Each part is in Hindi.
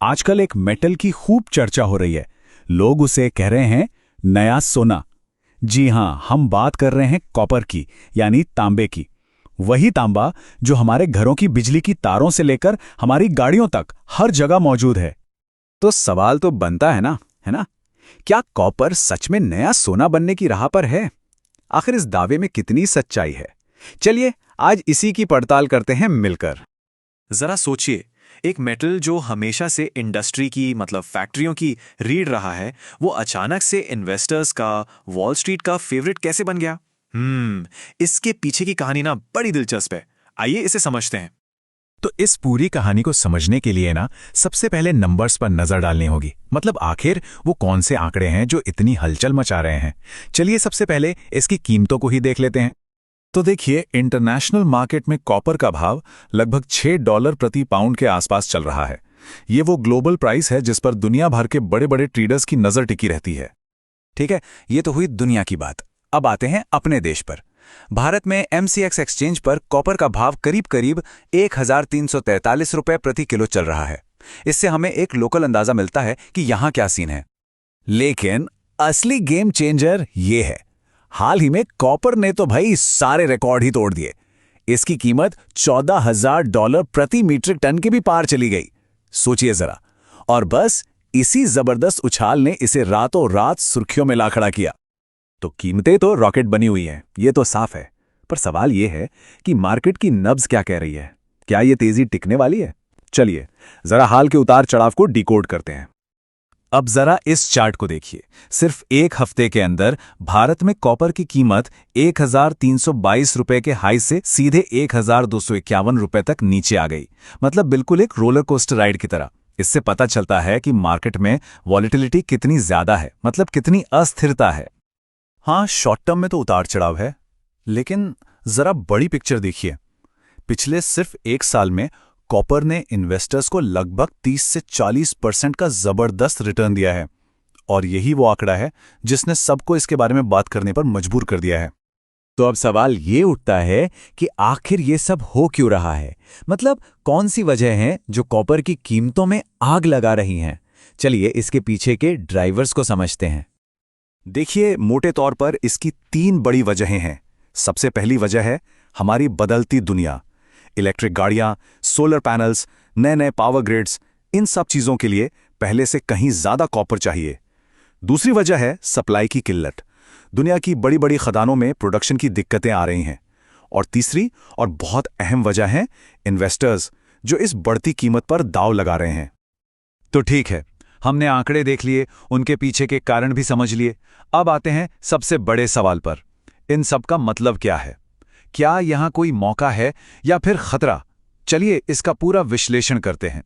आजकल एक मेटल की खूब चर्चा हो रही है। लोग उसे कह रहे हैं नया सोना। जी हां, हम बात कर रहे हैं कॉपर की, यानी तांबे की। वही तांबा जो हमारे घरों की बिजली की तारों से लेकर हमारी गाड़ियों तक हर जगह मौजूद है। तो सवाल तो बनता है ना? क्या कॉपर सच में नया सोना बनने की राह पर है? आखिर इस दावे में कितनी सच्चाई है? चलिए आज इसी की पड़ताल करते हैं मिलकर। जरा सोचिए, एक मेटल जो हमेशा से इंडस्ट्री की मतलब फैक्ट्रियों की रीढ़ रहा है, वो अचानक से इन्वेस्टर्स का, वॉल स्ट्रीट का फेवरेट कैसे बन गया? इसके पीछे की कहानी ना बड़ी दिलचस्प है। आइए इसे समझते हैं। तो इस पूरी कहानी को समझने के लिए ना सबसे पहले नंबर्स पर नजर डालनी होगी। मतलब आखिर वो कौन से आंकड़े हैं जो इतनी हलचल मचा रहे हैं। चलिए सबसे पहले इसकी कीमतों को ही देख लेते हैं। तो देखिए, इंटरनेशनल मार्केट में कॉपर का भाव लगभग $6 प्रति पाउंड के आसपास चल रहा है। ये वो ग्लोबल प्राइस है जिस पर दुनिया भर के बड़े बड़े ट्रेडर्स की नजर टिकी रहती है। ठीक है, ये तो हुई दुनिया की बात। अब आते हैं अपने देश पर। भारत में MCX एक्सचेंज पर कॉपर का भाव करीब करीब 1343 रुपए प्रति किलो चल रहा है। इससे हमें एक लोकल अंदाजा मिलता है कि यहाँ क्या सीन है। लेकिन असली गेम चेंजर ये है, हाल ही में कॉपर ने तो भाई सारे रिकॉर्ड ही तोड़ दिए। इसकी कीमत $14,000 प्रति मीट्रिक टन के भी पार चली गई। सोचिए जरा। और बस इसी जबरदस्त उछाल ने इसे रातों रात सुर्खियों में ला खड़ा किया। तो कीमतें तो रॉकेट बनी हुई हैं, ये तो साफ है। पर सवाल ये है कि मार्केट की नब्ज क्या कह रही है? क्या ये तेजी टिकने वाली है? चलिए जरा हाल के उतार चढ़ाव को डिकोड करते हैं। अब जरा इस चार्ट को देखिए। सिर्फ एक हफ्ते के अंदर भारत में कॉपर की कीमत 1322 रुपए के हाई से सीधे 1251 रुपए तक नीचे आ गई। मतलब बिल्कुल एक रोलर कोस्टर राइड की तरह। इससे पता चलता है कि मार्केट में वॉलेटिलिटी कितनी ज्यादा है, मतलब कितनी अस्थिरता है। हाँ, शॉर्ट टर्म में तो उतार चढ़ाव है, लेकिन जरा बड़ी पिक्चर देखिए। पिछले सिर्फ एक साल में कॉपर ने इन्वेस्टर्स को लगभग 30 से 40% का जबरदस्त रिटर्न दिया है। और यही वो आंकड़ा है जिसने सबको इसके बारे में बात करने पर मजबूर कर दिया है। तो अब सवाल ये उठता है कि आखिर ये सब हो क्यों रहा है? मतलब कौन सी वजह है जो कॉपर की कीमतों में आग लगा रही हैं? चलिए इसके पीछे के ड्राइवर्स को समझते हैं। देखिए, मोटे तौर पर इसकी 3 बड़ी वजहें हैं। सबसे पहली वजह है हमारी बदलती दुनिया। इलेक्ट्रिक गाड़ियां, सोलर पैनल्स, नए नए पावर ग्रिड्स, इन सब चीजों के लिए पहले से कहीं ज्यादा कॉपर चाहिए। दूसरी वजह है सप्लाई की किल्लत। दुनिया की बड़ी बड़ी खदानों में प्रोडक्शन की दिक्कतें आ रही हैं। और तीसरी और बहुत अहम वजह है इन्वेस्टर्स, जो इस बढ़ती कीमत पर दांव लगा रहे हैं। तो ठीक है, हमने आंकड़े देख लिए, उनके पीछे के कारण भी समझ लिए। अब आते हैं सबसे बड़े सवाल पर। इन सब का मतलब क्या है? क्या यहां कोई मौका है या फिर खतरा? चलिए इसका पूरा विश्लेषण करते हैं।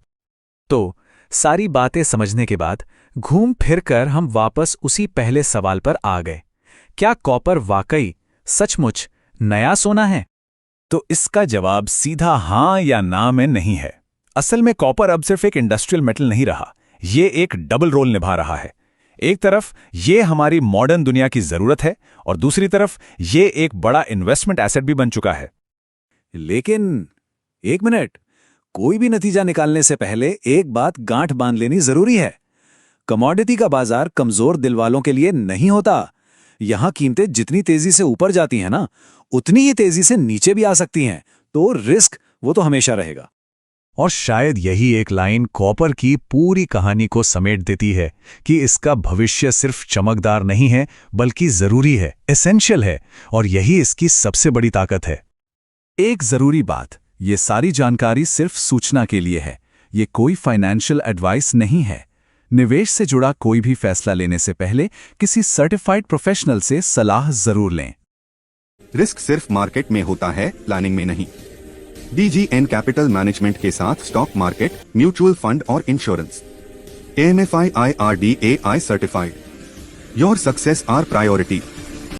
तो सारी बातें समझने के बाद घूम फिर कर हम वापस उसी पहले सवाल पर आ गए। क्या कॉपर वाकई सचमुच नया सोना है? तो इसका जवाब सीधा हां या ना में नहीं है। असल में कॉपर अब सिर्फ एक इंडस्ट्रियल मेटल नहीं रहा, ये एक डबल रोल निभा रहा है। एक तरफ ये हमारी मॉडर्न दुनिया की जरूरत है और दूसरी तरफ ये एक बड़ा इन्वेस्टमेंट एसेट भी बन चुका है। लेकिन एक मिनट, कोई भी नतीजा निकालने से पहले एक बात गांठ बांध लेनी जरूरी है। कमोडिटी का बाजार कमजोर दिल वालों के लिए नहीं होता। यहां कीमतें जितनी तेजी से ऊपर जाती हैं ना, उतनी ही तेजी से नीचे भी आ सकती हैं। तो रिस्क वो तो हमेशा रहेगा। और शायद यही एक लाइन कॉपर की पूरी कहानी को समेट देती है कि इसका भविष्य सिर्फ चमकदार नहीं है, बल्कि जरूरी है, एसेंशियल है। और यही इसकी सबसे बड़ी ताकत है। एक जरूरी बात, ये सारी जानकारी सिर्फ सूचना के लिए है। ये कोई फाइनेंशियल एडवाइस नहीं है। निवेश से जुड़ा कोई भी फैसला लेने से पहले किसी सर्टिफाइड प्रोफेशनल से सलाह जरूर लें। रिस्क सिर्फ मार्केट में होता है, प्लानिंग में नहीं। DGN कैपिटल मैनेजमेंट के साथ स्टॉक मार्केट, म्यूचुअल फंड और insurance. AMFI IRDAI certified. Your success our priority.